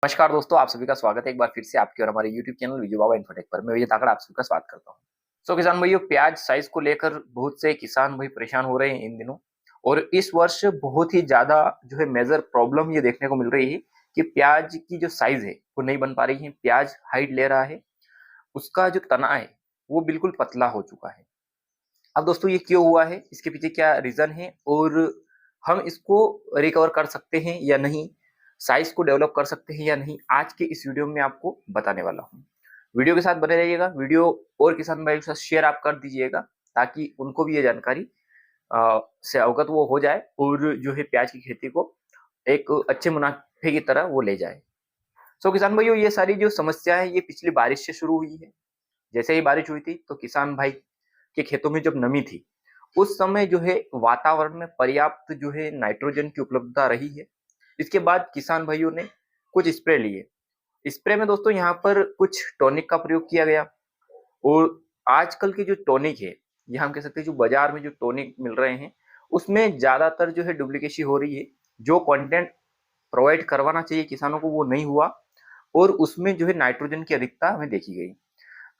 नमस्कार दोस्तों, आप सभी का स्वागत है एक बार फिर से आपके और हमारे YouTube चैनल विजय बाबा इन्फोटेक पर। मैं विजय ताकड़ आप सभी का स्वागत करता हूं। किसान भाइयों, प्याज साइज को लेकर बहुत से किसान भाई परेशान हो रहे हैं इन दिनों। और इस वर्ष बहुत ही ज्यादा जो है मेजर प्रॉब्लम ये देखने को मिल रही है कि प्याज की जो साइज है वो नहीं बन पा रही है। प्याज हाइट ले रहा है, उसका जो तना है वो बिल्कुल पतला हो चुका है। अब दोस्तों ये क्यों हुआ है, इसके पीछे क्या रीजन है और हम इसको रिकवर कर सकते हैं या नहीं, साइज को डेवलप कर सकते हैं या नहीं, आज के इस वीडियो में आपको बताने वाला हूँ। वीडियो के साथ बने रहिएगा। वीडियो और किसान भाई के साथ शेयर आप कर दीजिएगा ताकि उनको भी ये जानकारी से अवगत वो हो जाए और जो है प्याज की खेती को एक अच्छे मुनाफे की तरह वो ले जाए। किसान भाइयों, ये सारी जो समस्या है ये पिछली बारिश से शुरू हुई है। जैसे ही बारिश हुई थी तो किसान भाई के खेतों में जब नमी थी उस समय जो है वातावरण में पर्याप्त जो है नाइट्रोजन की उपलब्धता रही है। इसके बाद किसान भाइयों ने कुछ स्प्रे लिए। स्प्रे में दोस्तों यहाँ पर कुछ टॉनिक का प्रयोग किया गया। और आजकल के जो टॉनिक है, ये हम कह सकते हैं जो बाजार में जो टॉनिक मिल रहे हैं उसमें ज्यादातर जो है डुप्लीकेसी हो रही है। जो कंटेंट प्रोवाइड करवाना चाहिए किसानों को वो नहीं हुआ और उसमें जो है नाइट्रोजन की अधिकता हमें देखी गई।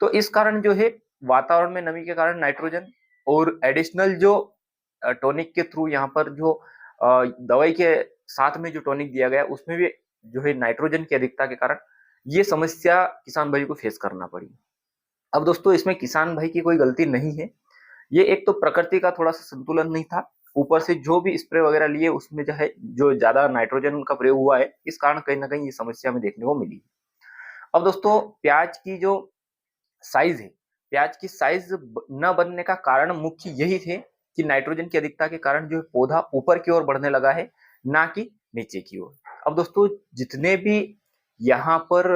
तो इस कारण जो है वातावरण में नमी के कारण नाइट्रोजन और एडिशनल जो टॉनिक के थ्रू यहाँ पर जो दवाई के साथ में जो टॉनिक दिया गया उसमें भी जो है नाइट्रोजन की अधिकता के कारण ये समस्या किसान भाई को फेस करना पड़ी। अब दोस्तों इसमें किसान भाई की कोई गलती नहीं है। ये एक तो प्रकृति का थोड़ा सा संतुलन नहीं था, ऊपर से जो भी स्प्रे वगैरह लिए उसमें जो है जो ज्यादा नाइट्रोजन का प्रयोग हुआ है, इस कारण कहीं ना कहीं ये समस्या हमें देखने को मिली। अब दोस्तों प्याज की जो साइज है, प्याज की साइज न बनने का कारण मुख्य यही थे कि नाइट्रोजन की अधिकता के कारण जो पौधा ऊपर की ओर बढ़ने लगा है, ना कि नीचे की ओर। अब दोस्तों जितने भी यहाँ पर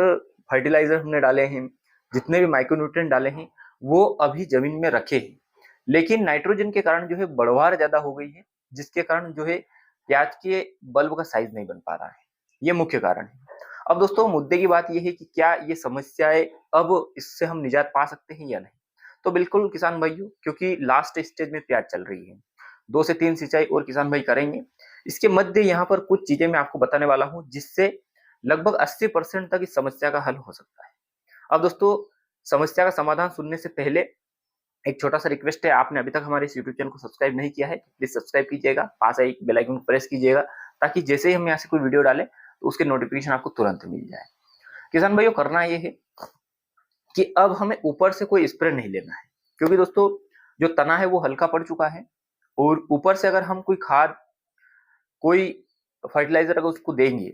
फर्टिलाइजर हमने डाले हैं, जितने भी माइक्रोन्यूट्रिएंट डाले हैं, वो अभी जमीन में रखे हैं, लेकिन नाइट्रोजन के कारण जो है बढ़वार ज्यादा हो गई है, जिसके कारण जो है प्याज के बल्ब का साइज नहीं बन पा रहा है। ये मुख्य कारण है। अब दोस्तों मुद्दे की बात यह है कि क्या ये समस्याएं अब इससे हम निजात पा सकते हैं या नहीं। तो बिल्कुल किसान भाइयों, क्योंकि लास्ट स्टेज में प्याज चल रही है, 2 से 3 सिंचाई और किसान भाई करेंगे। इसके मध्य यहाँ पर कुछ चीजें मैं आपको बताने वाला हूँ जिससे लगभग 80% तक इस समस्या का हल हो सकता है। अब दोस्तों समस्या का समाधान सुनने से पहले एक छोटा सा रिक्वेस्ट है, आपने अभी तक हमारे इस यूट्यूब चैनल को सब्सक्राइब नहीं किया है प्लीज सब्सक्राइब कीजिएगा, पास एक बेल आइकन को प्रेस कीजिएगा ताकि जैसे ही हम यहाँ से कोई वीडियो डालें तो उसके नोटिफिकेशन आपको तुरंत मिल जाए। किसान भाइयों, करना ये है कि अब हमें ऊपर से कोई स्प्रे नहीं लेना है, क्योंकि दोस्तों जो तना है वो हल्का पड़ चुका है और ऊपर से अगर हम कोई खाद, कोई फर्टिलाइजर अगर उसको देंगे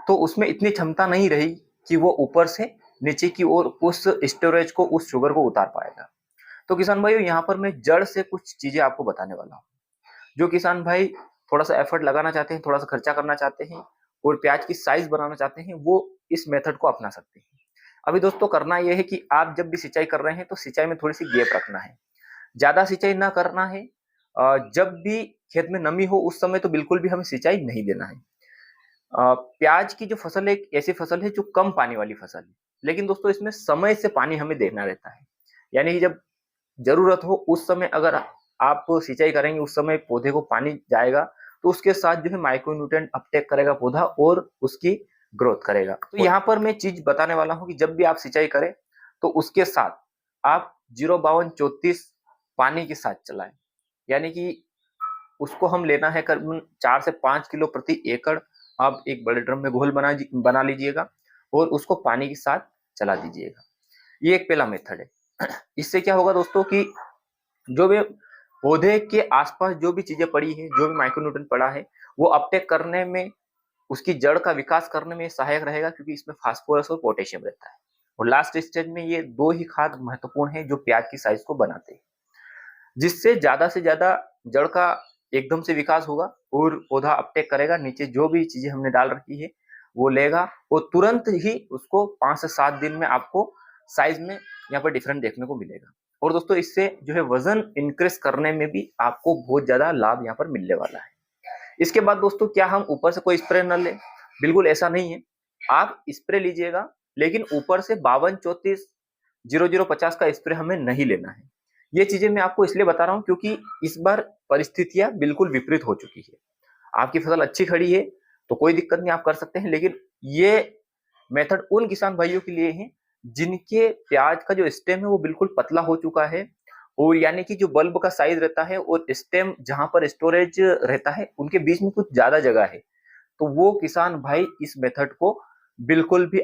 तो उसमें इतनी क्षमता नहीं रही कि वो ऊपर से नीचे की ओर उस स्टोरेज को, उस शुगर को उतार पाएगा। तो किसान भाइयों यहाँ पर मैं जड़ से कुछ चीजें आपको बताने वाला हूँ। जो किसान भाई थोड़ा सा एफर्ट लगाना चाहते हैं, थोड़ा सा खर्चा करना चाहते हैं और प्याज की साइज बनाना चाहते हैं, वो इस मेथड को अपना सकते हैं। अभी दोस्तों करना यह है कि आप जब भी सिंचाई कर रहे हैं तो सिंचाई में थोड़ी सी गैप रखना है, ज्यादा सिंचाई ना करना है। जब भी खेत में नमी हो उस समय तो बिल्कुल भी हमें सिंचाई नहीं देना है। प्याज की जो फसल है एक ऐसी फसल है जो कम पानी वाली फसल है, लेकिन दोस्तों इसमें समय से पानी हमें देना रहता है। यानी कि जब जरूरत हो उस समय अगर आप सिंचाई करेंगे, उस समय पौधे को पानी जाएगा तो उसके साथ जो है माइक्रोन्यूट्रिएंट अपटेक करेगा पौधा और उसकी ग्रोथ करेगा। तो यहाँ पर मैं चीज बताने वाला हूँ कि जब भी आप सिंचाई करें तो उसके साथ आप 05234 पानी के साथ चलाएं। यानी कि उसको हम लेना है करीबन 4 से 5 किलो प्रति एकड़। आप एक बड़े ड्रम में घोल बना लीजिएगा और उसको पानी के साथ चला दीजिएगा। ये एक पहला मेथड है। इससे क्या होगा दोस्तों कि जो भी पौधे के आसपास जो भी चीजें पड़ी है, जो भी माइक्रोन्यूट्रिएंट पड़ा है, वो अपटेक करने में, उसकी जड़ का विकास करने में सहायक रहेगा, क्योंकि इसमें फास्फोरस और पोटेशियम रहता है। और लास्ट स्टेज में ये 2 ही खाद महत्वपूर्ण है जो प्याज की साइज को बनाते हैं, जिससे ज्यादा से ज्यादा जड़ का एकदम से विकास होगा और पौधा अपटेक करेगा, नीचे जो भी चीजें हमने डाल रखी है वो लेगा और तुरंत ही उसको 5 से 7 दिन में आपको साइज में यहाँ पर डिफरेंट देखने को मिलेगा। और दोस्तों इससे जो है वजन इंक्रीज करने में भी आपको बहुत ज्यादा लाभ यहाँ पर मिलने वाला है। इसके बाद दोस्तों क्या हम ऊपर से कोई स्प्रे न लें? बिल्कुल ऐसा नहीं है। आप स्प्रे लीजिएगा लेकिन ऊपर से 5234 0050 का स्प्रे हमें नहीं लेना है। ये चीजें मैं आपको इसलिए बता रहा हूँ क्योंकि इस बार परिस्थितियां बिल्कुल विपरीत हो चुकी है। आपकी फसल अच्छी खड़ी है तो कोई दिक्कत नहीं, आप कर सकते हैं, लेकिन ये मेथड उन किसान भाइयों के लिए है जिनके प्याज का जो स्टेम है वो बिल्कुल पतला हो चुका है, और यानी कि जो बल्ब का साइज रहता है और स्टेम जहां पर स्टोरेज रहता है उनके बीच में कुछ ज्यादा जगह है, तो वो किसान भाई इस मेथड को बिल्कुल भी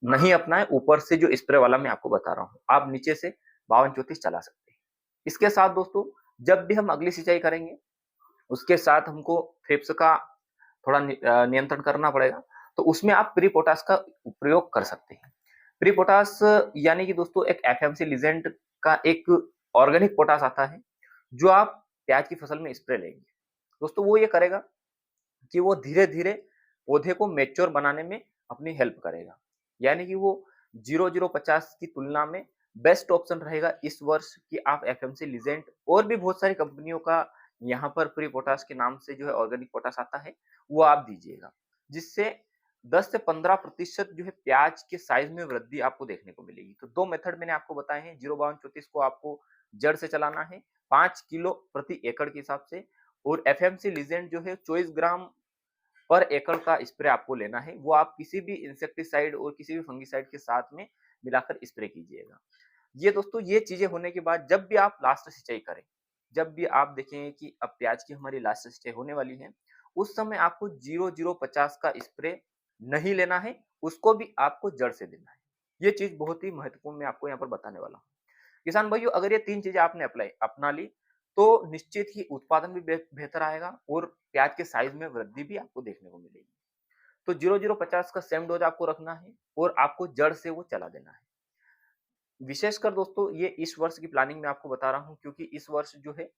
नहीं अपनाए। ऊपर से जो स्प्रे वाला मैं आपको बता रहा हूँ, आप नीचे से 52-34 चला सकते हैं। इसके साथ दोस्तों, जब भी हम अगली सिंचाई करेंगे उसके साथ हमको थ्रिप्स का थोड़ा नियंत्रण करना पड़ेगा, तो उसमें आप प्री पोटास का प्रयोग कर सकते हैं। प्री पोटास यानी कि दोस्तों एक एफएमसी लीजेंड का एक ऑर्गेनिक पोटास आता है, जो आप प्याज की फसल में स्प्रे लेंगे दोस्तों, वो ये करेगा कि वो धीरे धीरे पौधे को मेच्योर बनाने में अपनी हेल्प करेगा। यानी कि वो 0050 की तुलना में बेस्ट ऑप्शन रहेगा इस वर्ष कि आप एफएमसी लीजेंड और भी बहुत सारी कंपनियों का यहाँ पर प्री पोटास के नाम से जो है ऑर्गेनिक पोटास आता है, वो आप दीजिएगा, जिससे 10 से 15% जो है प्याज के साइज में वृद्धि आपको देखने को मिलेगी। तो दो मेथड मैंने आपको बताए हैं, 05234 को आपको जड़ से चलाना है 5 किलो प्रति एकड़ के हिसाब से, और एफएमसी लीजेंड जो है 24 ग्राम पर एकड़ का स्प्रे आपको लेना है, वो आप किसी भी इंसेक्टिसाइड और किसी भी फंगिसाइड के साथ में मिलाकर स्प्रे कीजिएगा। ये दोस्तों ये चीजें होने के बाद जब भी आप लास्ट सिंचाई करें, जब भी आप देखें कि अब प्याज की हमारी लास्ट सिंचाई होने वाली है, उस समय आपको 0050 का स्प्रे नहीं लेना है, उसको भी आपको जड़ से देना है। ये चीज बहुत ही महत्वपूर्ण मैं आपको यहाँ पर बताने वाला हूँ। किसान भाइयों, अगर ये 3 चीजें आपने अपना ली, तो निश्चित ही उत्पादन भी बेहतर आएगा और प्याज के साइज में वृद्धि भी आपको देखने को मिलेगी। तो 0050 का सेम डोज आपको रखना है और आपको जड़ से वो चला देना है। विशेषकर दोस्तों ये इस वर्ष की प्लानिंग में आपको बता रहा हूँ, क्योंकि इस वर्ष जो है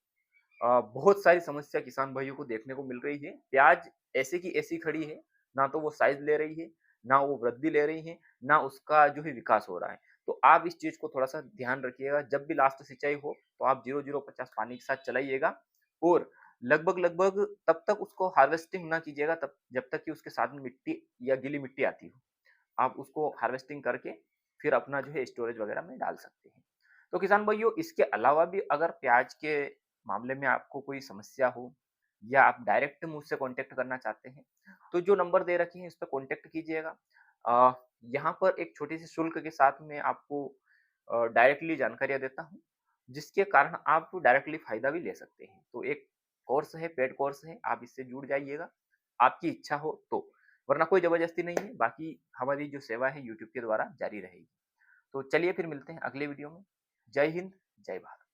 बहुत सारी समस्या किसान भाइयों को देखने को मिल रही है। प्याज ऐसे की ऐसी खड़ी है, ना तो वो साइज ले रही है, ना वो वृद्धि ले रही है, ना उसका जो है विकास हो रहा है। तो आप इस चीज को थोड़ा-सा ध्यान रखिएगा, जब भी लास्ट सिंचाई हो, तो आप 0050 पानी के साथ चलाइएगा, और लगभग-लगभग तब तक उसको हार्वेस्टिंग ना कीजिएगा तब जब तक कि उसके साथ में मिट्टी या गीली मिट्टी आती हो। आप उसको हार्वेस्टिंग करके फिर अपना जो है स्टोरेज वगैरह में डाल सकते हैं। तो किसान भाइयों, इसके अलावा भी अगर प्याज के मामले में आपको कोई समस्या हो या आप डायरेक्ट मुझसे कॉन्टैक्ट करना चाहते हैं, तो जो नंबर दे रखे हैं इस पे कॉन्टैक्ट कीजिएगा। अ, यहाँ पर एक छोटी-सी शुल्क के साथ में आपको डायरेक्टली जानकारियाँ देता हूँ, जिसके कारण आप डायरेक्टली फ़ायदा भी ले सकते हैं। तो एक कोर्स है, पेड कोर्स है, आप इससे जुड़ जाइएगा, आपकी इच्छा हो तो, वरना कोई ज़बरदस्ती नहीं है। बाकी हमारी जो सेवा है यूट्यूब के द्वारा जारी रहेगी। तो चलिए फिर मिलते हैं अगले वीडियो में। जय हिंद, जय भारत।